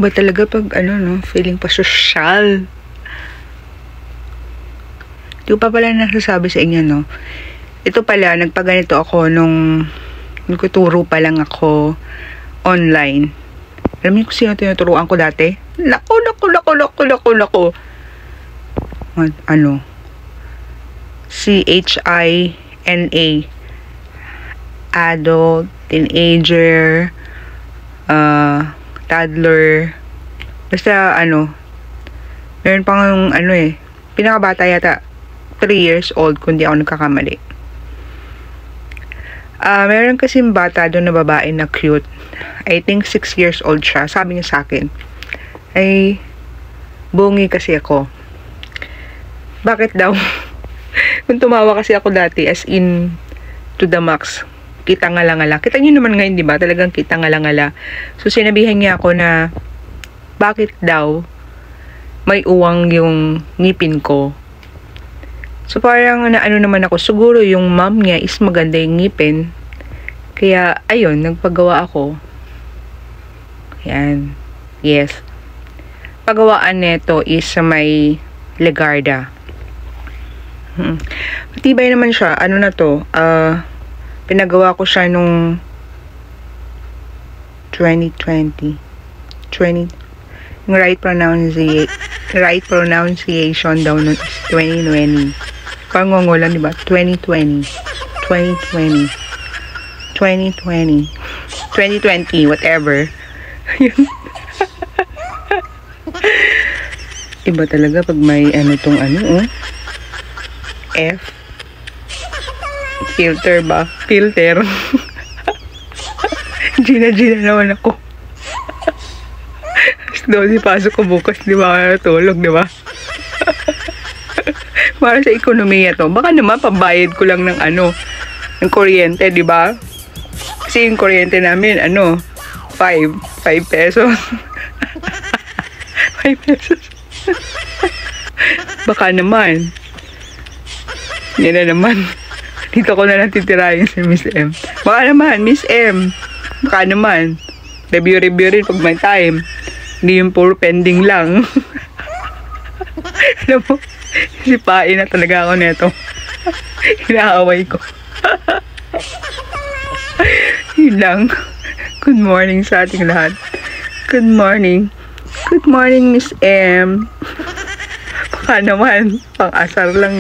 Ba talaga pag ano no, feeling pa social. Di ko pa pala nasasabi sa inyo no. Ito pala, nagpaganito ako nung nagtuturo pa lang ako online. Alam niyo kung sino tinuturuan ko dati? Lako. Ano? CHINA. Adult, teenager, toddler. Basta ano, meron pang ano pinakabata yata 3 years old kung di ako nagkakamali. Meron kasing bata doon na babae na cute. I think 6 years old siya. Sabi niya sa akin, ay bungi kasi ako. Bakit daw? Kung tumawa kasi ako dati, as in to the max, kita ngala-ngala. Kita niyo naman ngayon, di ba? Talagang kita ngala-ngala. So sinabihan niya ako na bakit daw may uwang yung ngipin ko. So parang ano naman ako, siguro yung mom niya is maganda yung ngipin. Kaya ayun, nagpagawa ako. Yan. Yes. Pagawaan nito is sa may Legarda. Matibay naman siya. Ano na to? Pinagawa ko siya nung 2020. Yung right pronunciation daw nun is 2020. Pangungulan, diba? 2020, whatever. Iba talaga pag may ano tong ano, F. Filter ba? Filter. Gina naman ako. Doon pasok ko bukas, di ba? Tulog, di ba? Para sa ekonomiya to. Baka naman, pambayad ko lang ng ano, ng kuryente, di ba? Kasi yung kuryente namin, ano, 5 pesos. 5 pesos. Baka naman. Yan na naman. Dito ko na lang titirahin si Miss M. Baka naman, Miss M. Baka naman. Review rin pag may time. Hindi yung puro pending lang. Alam mo, sipain na talaga ako neto. Hinaaway ko. Yun lang. Good morning sa ating lahat. Good morning. Good morning, Miss M. Baka naman, pang-asar lang